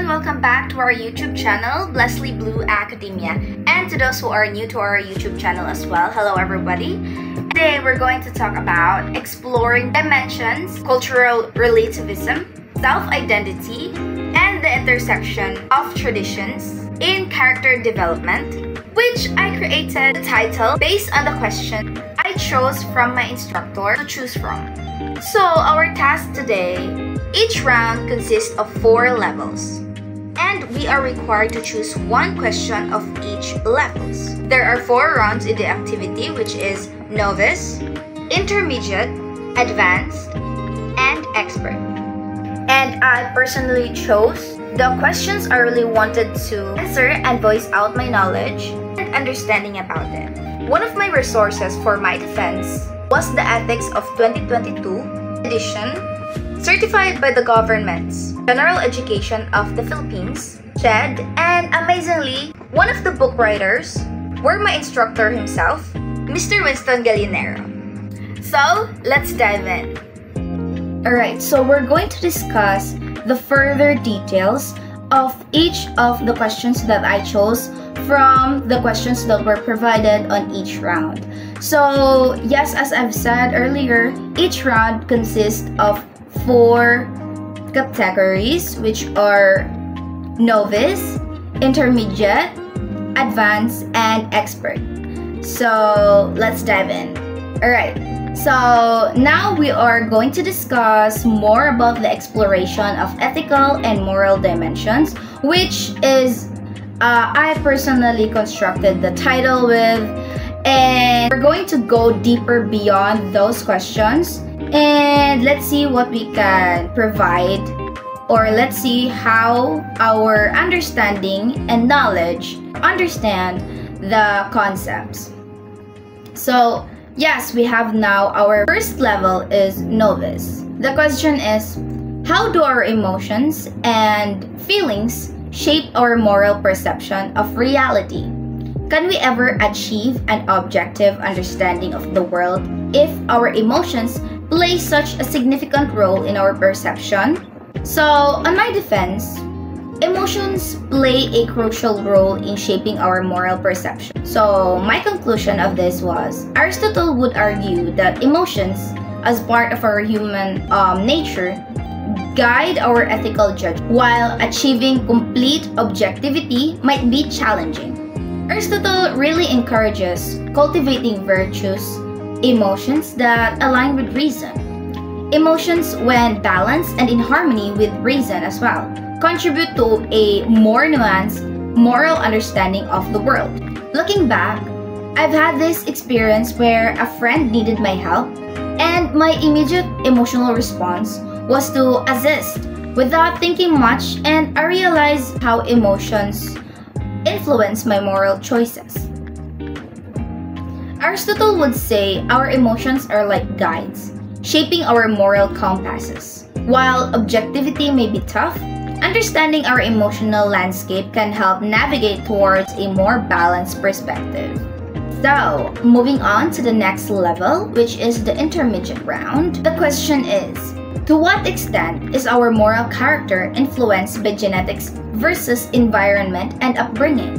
Welcome back to our YouTube channel, Blesslyblue Academia. And to those who are new to our YouTube channel as well, hello everybody. Today we're going to talk about exploring dimensions, cultural relativism, self-identity, and the intersection of traditions in character development, which I created the title based on the question I chose from my instructor to choose from. So our task today, each round consists of 4 levels. And we are required to choose one question of each levels. There are 4 rounds in the activity, which is Novice, Intermediate, Advanced, and Expert. And I personally chose the questions I really wanted to answer and voice out my knowledge and understanding about it. One of my resources for my defense was the Ethics of 2022 edition, certified by the government's General Education of the Philippines, JED, and amazingly, one of the book writers were my instructor himself, Mr. Winston Gallinero. So, let's dive in. Alright, so we're going to discuss the further details of each of the questions that I chose from the questions that were provided on each round. So, yes, as I've said earlier, each round consists of 4 categories, which are Novice, Intermediate, Advanced, and Expert. So let's dive in. Alright, so now we are going to discuss more about the exploration of ethical and moral dimensions, which is I personally constructed the title with, and we're going to go deeper beyond those questions. And let's see what we can provide, or let's see how our understanding and knowledge understand the concepts. So yes, we have now our first level is Novice. The question is, how do our emotions and feelings shape our moral perception of reality? Can we ever achieve an objective understanding of the world if our emotions play such a significant role in our perception? So, on my defense, emotions play a crucial role in shaping our moral perception. So, my conclusion of this was, Aristotle would argue that emotions, as part of our human nature, guide our ethical judgment, while achieving complete objectivity might be challenging. Aristotle really encourages cultivating virtuous emotions that align with reason. Emotions, when balanced and in harmony with reason as well, contribute to a more nuanced moral understanding of the world. Looking back, I've had this experience where a friend needed my help, and my immediate emotional response was to assist without thinking much, and I realized how emotions influence my moral choices. Aristotle would say our emotions are like guides, shaping our moral compasses. While objectivity may be tough, understanding our emotional landscape can help navigate towards a more balanced perspective. So, moving on to the next level, which is the intermediate round, the question is, to what extent is our moral character influenced by genetics versus environment and upbringing?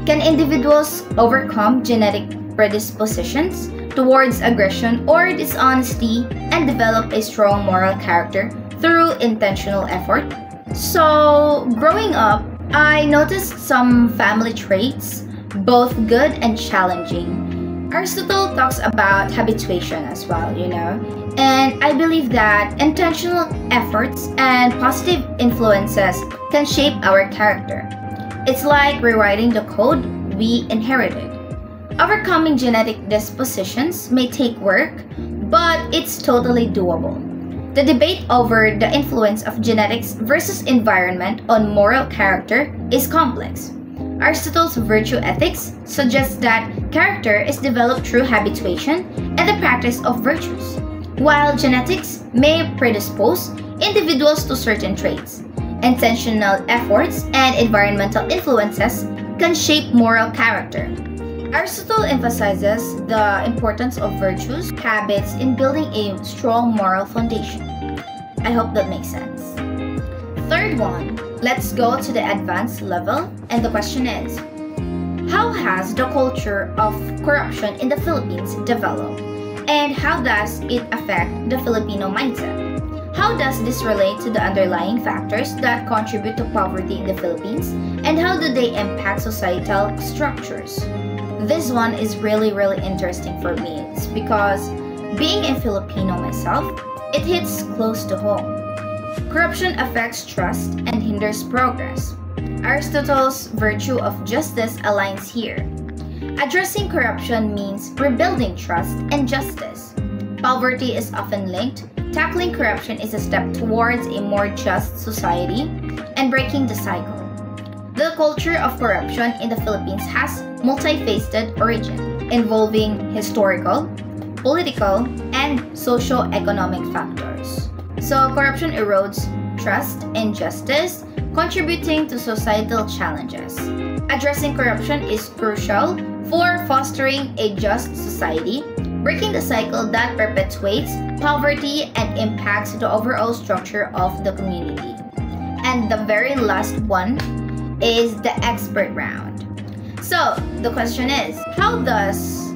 Can individuals overcome genetic predispositions towards aggression or dishonesty and develop a strong moral character through intentional effort? So, growing up, I noticed some family traits, both good and challenging. Aristotle talks about habituation as well, and I believe that intentional efforts and positive influences can shape our character. It's like rewriting the code we inherited. Overcoming genetic dispositions may take work, but it's totally doable. The debate over the influence of genetics versus environment on moral character is complex. Aristotle's virtue ethics suggests that character is developed through habituation and the practice of virtues, while genetics may predispose individuals to certain traits. Intentional efforts and environmental influences can shape moral character. Aristotle emphasizes the importance of virtuous habits in building a strong moral foundation. I hope that makes sense. Third one, let's go to the advanced level, and the question is, how has the culture of corruption in the Philippines developed? And how does it affect the Filipino mindset? How does this relate to the underlying factors that contribute to poverty in the Philippines? And how do they impact societal structures? This one is really interesting for me. It's because being a Filipino myself, it hits close to home. Corruption affects trust and hinders progress. Aristotle's virtue of justice aligns here. Addressing corruption means rebuilding trust and justice. Poverty is often linked. Tackling corruption is a step towards a more just society and breaking the cycle. The culture of corruption in the Philippines has multifaceted origin, involving historical, political, and socio-economic factors. So corruption erodes trust and justice, contributing to societal challenges. Addressing corruption is crucial for fostering a just society, breaking the cycle that perpetuates poverty and impacts the overall structure of the community. And the very last one is the expert round. So the question is, how does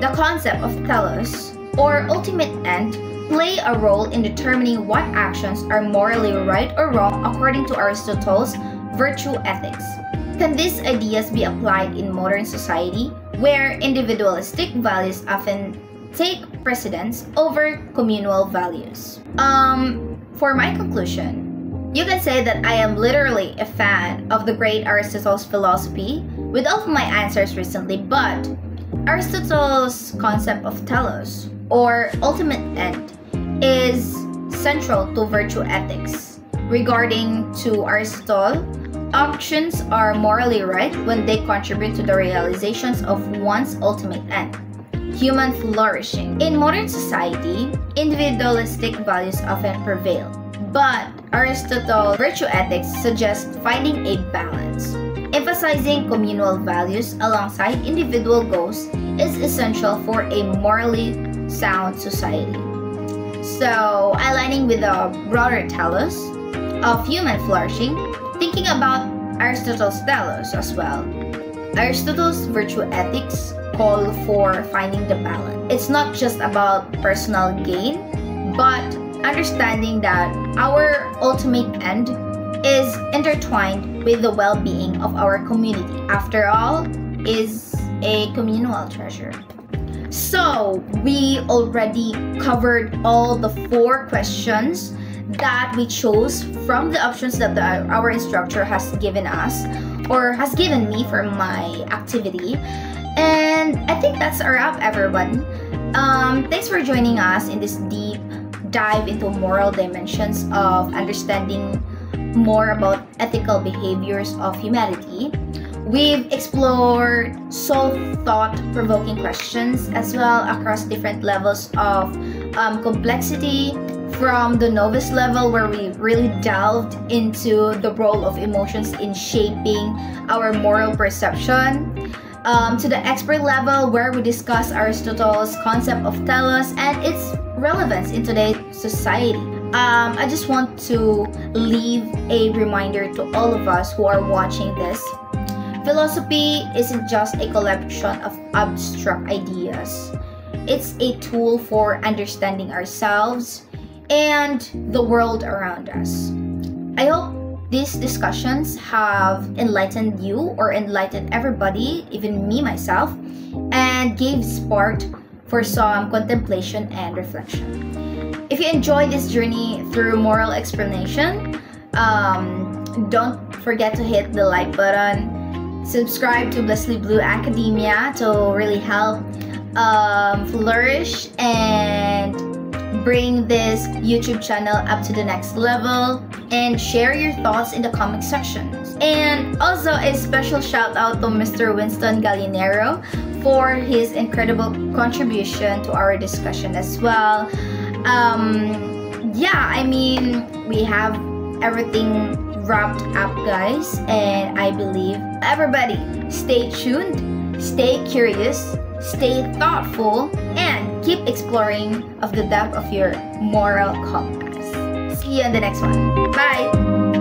the concept of telos, or ultimate end, play a role in determining what actions are morally right or wrong according to Aristotle's virtue ethics? Can these ideas be applied in modern society where individualistic values often take precedence over communal values? For my conclusion, you can say that I am literally a fan of the great Aristotle's philosophy with all of my answers recently, but Aristotle's concept of telos, or ultimate end, is central to virtue ethics. Regarding to Aristotle, actions are morally right when they contribute to the realizations of one's ultimate end, human flourishing. In modern society, individualistic values often prevail, but Aristotle's virtue ethics suggests finding a balance. Emphasizing communal values alongside individual goals is essential for a morally sound society. So, aligning with the broader telos of human flourishing, thinking about Aristotle's telos as well. Aristotle's virtue ethics call for finding the balance. It's not just about personal gain, but understanding that our ultimate end is intertwined with the well-being of our community. After all, is a communal treasure. So, we already covered all the 4 questions that we chose from the options that our instructor has given us, or has given me for my activity. And I think that's a wrap, everyone. Thanks for joining us in this deep dive into moral dimensions of understanding more about ethical behaviors of humanity. We've explored thought-provoking questions as well across different levels of complexity, from the novice level where we really delved into the role of emotions in shaping our moral perception, to the expert level where we discuss Aristotle's concept of telos and its relevance in today's society. I just want to leave a reminder to all of us who are watching this. Philosophy isn't just a collection of abstract ideas. It's a tool for understanding ourselves and the world around us. I hope these discussions have enlightened you or enlightened everybody, even me myself, and gave spark for some contemplation and reflection. If you enjoyed this journey through moral explanation, don't forget to hit the like button, subscribe to Blesslyblue Academia to really help flourish and bring this YouTube channel up to the next level, and share your thoughts in the comment sections. And also a special shout out to Mr. Winston Gallinero for his incredible contribution to our discussion as well. Yeah, I mean, we have everything wrapped up, guys, and I believe everybody stay tuned, stay curious, stay thoughtful, and keep exploring of the depth of your moral compass. See you in the next one. Bye!